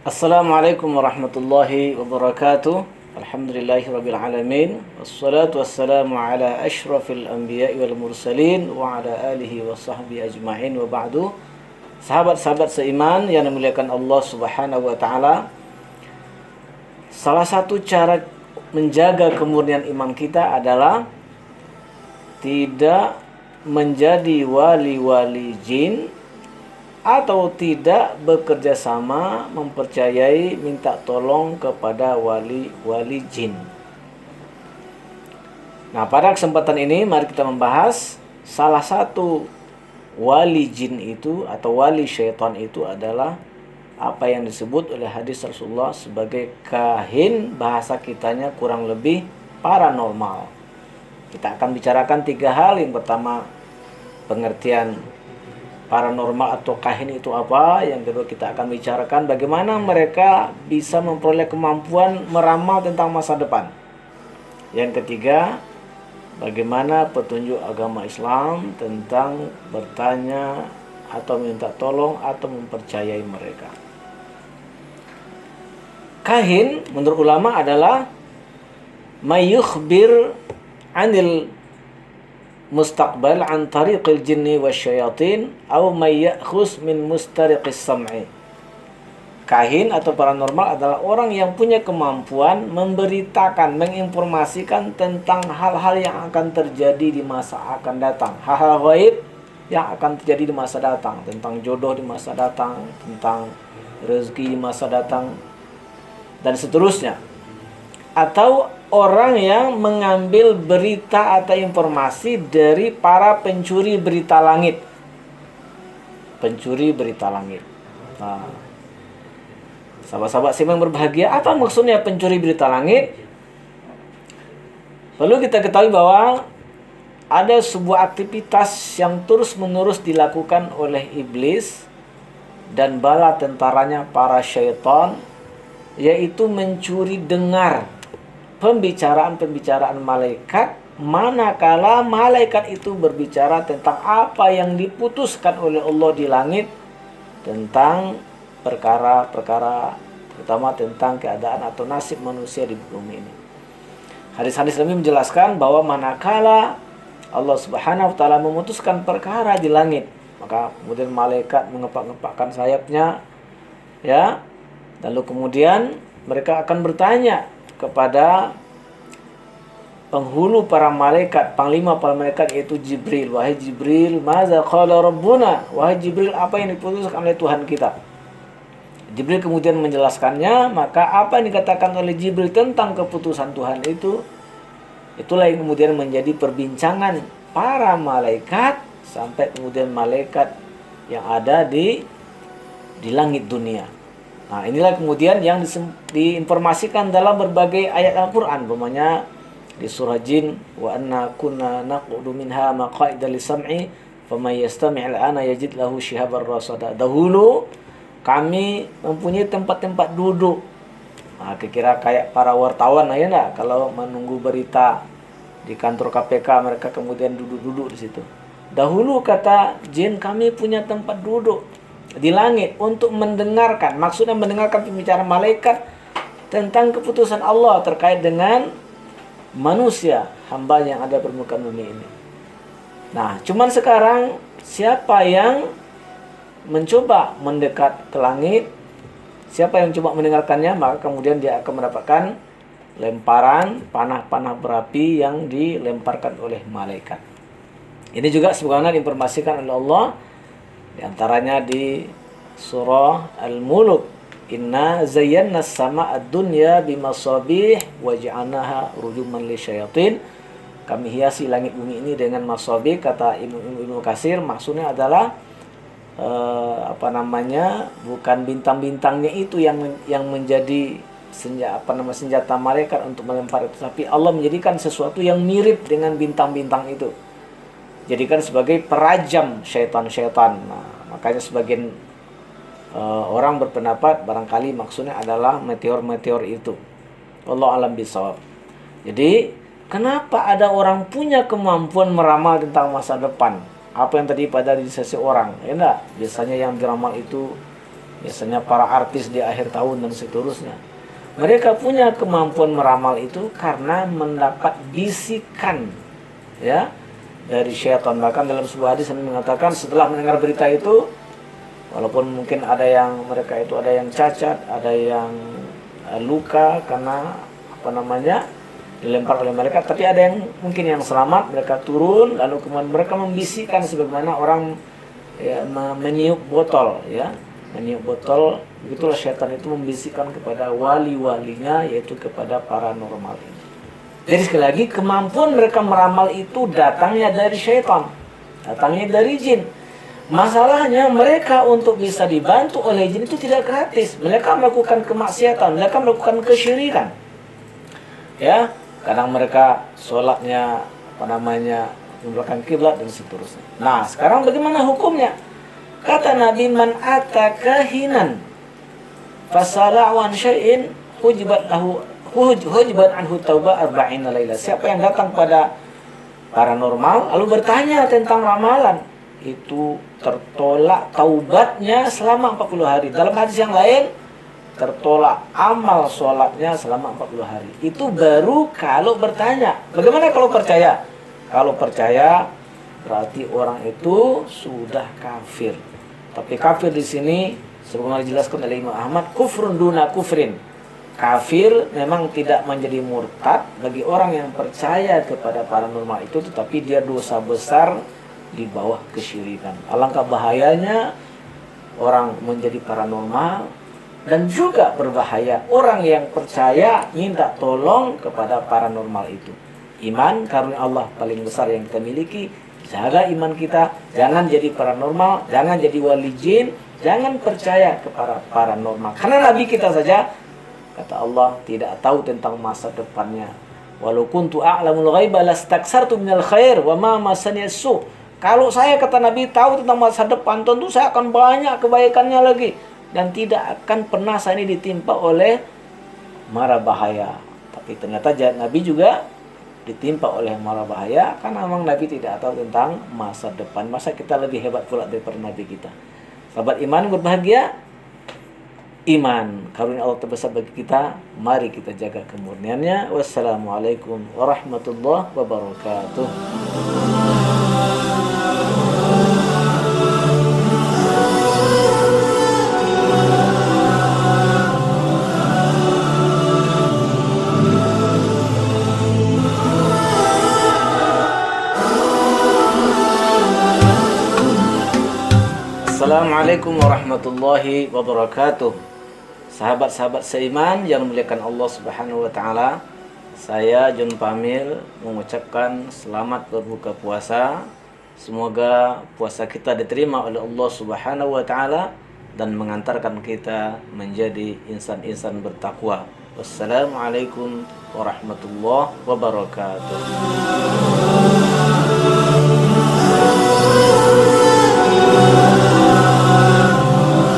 Assalamualaikum warahmatullahi wabarakatuh. Alhamdulillahirabbil alamin. Wassalatu wassalamu ala asyrafil anbiya'i wal mursalin wa ala alihi wa sahbihi ajma'in wa ba'du. Sahabat-sahabat seiman yang dimuliakan Allah Subhanahu wa taala. Salah satu cara menjaga kemurnian iman kita adalah tidak menjadi wali-wali jin atau tidak bekerja sama mempercayai minta tolong kepada wali-wali jin. Nah, pada kesempatan ini mari kita membahas salah satu wali jin itu atau wali syaitan itu adalah apa yang disebut oleh hadis Rasulullah sebagai kahin, bahasa kitanya kurang lebih paranormal. Kita akan bicarakan 3 hal. Yang pertama, pengertian paranormal atau kahin itu apa. Yang kedua, kita akan bicarakan bagaimana mereka bisa memperoleh kemampuan meramal tentang masa depan. Yang ketiga, bagaimana petunjuk agama Islam tentang bertanya atau minta tolong atau mempercayai mereka. Kahin menurut ulama adalah mayukhbir anil mustaqbal an tariqil jinni wasyayatin atau may ya'khuz min mustariqis sam'i. Kahin atau paranormal adalah orang yang punya kemampuan memberitakan, menginformasikan tentang hal-hal yang akan terjadi di masa akan datang, hal-hal gaib yang akan terjadi di masa datang, tentang jodoh di masa datang, tentang rezeki di masa datang, dan seterusnya. Atau orang yang mengambil berita atau informasi dari para pencuri berita langit. Pencuri berita langit. Nah, sahabat-sahabat yang berbahagia, apa maksudnya pencuri berita langit? Perlu kita ketahui bahwa ada sebuah aktivitas yang terus-menerus dilakukan oleh iblis dan bala tentaranya para syaitan, yaitu mencuri dengar pembicaraan-pembicaraan malaikat manakala malaikat itu berbicara tentang apa yang diputuskan oleh Allah di langit tentang perkara-perkara, terutama tentang keadaan atau nasib manusia di bumi ini. Hadis-hadis Nabi menjelaskan bahwa manakala Allah Subhanahu wa taala memutuskan perkara di langit, maka kemudian malaikat mengepak-ngepakkan sayapnya, ya. Lalu kemudian mereka akan bertanya kepada penghulu para malaikat, panglima para malaikat, yaitu Jibril. Wahai Jibril, maza qala rabbuna? Wahai Jibril, apa yang diputuskan oleh Tuhan kita? Jibril kemudian menjelaskannya. Maka apa yang dikatakan oleh Jibril tentang keputusan Tuhan itu, itulah yang kemudian menjadi perbincangan para malaikat sampai kemudian malaikat yang ada di langit dunia. Nah, inilah kemudian yang diinformasikan dalam berbagai ayat Al-Quran. Umpamanya di surah Jin, wa anna kunna naqudu minha maqaida lis-sam'i faman yastami' al-ana yajid lahu shihabar rasada. Dahulu kami mempunyai tempat-tempat duduk. Nah, kira-kira kayak para wartawan, ya enggak? Kalau menunggu berita di kantor KPK, mereka kemudian duduk-duduk di situ. Dahulu kata jin, kami punya tempat duduk di langit untuk mendengarkan, maksudnya mendengarkan pembicaraan malaikat tentang keputusan Allah terkait dengan manusia, hamba yang ada di permukaan bumi ini. Nah, cuman sekarang siapa yang mencoba mendekat ke langit, siapa yang coba mendengarkannya, maka kemudian dia akan mendapatkan lemparan panah-panah berapi yang dilemparkan oleh malaikat. Ini juga sebagaimana diinformasikan oleh Allah di antaranya di surah Al-Mulk, inna zayyana as-sama'a ad-dunya bimasabih wa ja'alnaha rujuman lisyayatin. Kami hiasi langit bumi ini dengan masabih. Kata Ibnu Katsir, maksudnya adalah bukan bintang-bintangnya itu yang menjadi senjata malaikat untuk melempar itu, tapi Allah menjadikan sesuatu yang mirip dengan bintang-bintang itu, jadikan sebagai perajam syaitan-syaitan. Nah, makanya sebagian orang berpendapat barangkali maksudnya adalah meteor-meteor itu. Wallahu a'lam bishawab. Jadi, kenapa ada orang punya kemampuan meramal tentang masa depan? Apa yang terjadi pada diri seseorang? Ya enggak? Biasanya yang diramal itu biasanya para artis di akhir tahun dan seterusnya. Mereka punya kemampuan meramal itu karena mendapat bisikan ya dari syaitan. Bahkan dalam sebuah hadis Nabi mengatakan setelah mendengar berita itu, walaupun mungkin ada yang mereka itu ada yang cacat, ada yang luka karena dilempar oleh mereka, tapi ada yang mungkin yang selamat, mereka turun lalu kemudian mereka membisikkan sebagaimana orang ya, meniup botol ya. Meniup botol, begitulah syaitan itu membisikkan kepada wali-walinya, yaitu kepada paranormal ini. Jadi sekali lagi, kemampuan mereka meramal itu datangnya dari syaitan, datangnya dari jin. Masalahnya mereka untuk bisa dibantu oleh jin itu tidak gratis. Mereka melakukan kemaksiatan, mereka melakukan kesyirikan. Ya, kadang mereka sholatnya membelakang kiblat dan seterusnya. Nah, sekarang bagaimana hukumnya? Kata Nabi, man atakahinan fasala'wan syai'in hujibat anhu taubah arba'ina laila. Siapa yang datang pada paranormal lalu bertanya tentang ramalan, itu tertolak taubatnya selama 40 hari. Dalam hadis yang lain, tertolak amal sholatnya selama 40 hari. Itu baru kalau bertanya. Bagaimana kalau percaya? Kalau percaya berarti orang itu sudah kafir. Tapi kafir di sini sebagaimana dijelaskan oleh Imam Ahmad, kufrun duna kufrin. Kafir memang tidak menjadi murtad bagi orang yang percaya kepada paranormal itu, tetapi dia dosa besar di bawah kesyirikan. Alangkah bahayanya orang menjadi paranormal, dan juga berbahaya orang yang percaya minta tolong kepada paranormal itu. Iman karunia Allah paling besar yang kita miliki. Jaga iman kita, jangan jadi paranormal, jangan jadi wali jin, jangan percaya kepada paranormal. Karena Nabi kita saja, kata Allah, tidak tahu tentang masa depannya. Walau kuntu a'lamul ghaiba lastaksartu minal khair wa ma masani as-su. Kalau saya, kata Nabi, tahu tentang masa depan, tentu saya akan banyak kebaikannya lagi, dan tidak akan pernah saya ini ditimpa oleh mara bahaya. Tapi ternyata Nabi juga ditimpa oleh mara bahaya, karena memang Nabi tidak tahu tentang masa depan. Masa kita lebih hebat pula daripada Nabi kita. Sahabat iman berbahagia, iman karunia Allah terbesar bagi kita, mari kita jaga kemurniannya. Wassalamualaikum warahmatullahi wabarakatuh. Assalamualaikum warahmatullahi wabarakatuh. Sahabat-sahabat seiman yang memuliakan Allah Subhanahu wa taala, saya John Pamil mengucapkan selamat berbuka puasa. Semoga puasa kita diterima oleh Allah Subhanahu wa taala dan mengantarkan kita menjadi insan-insan bertakwa. Wassalamualaikum warahmatullahi wabarakatuh.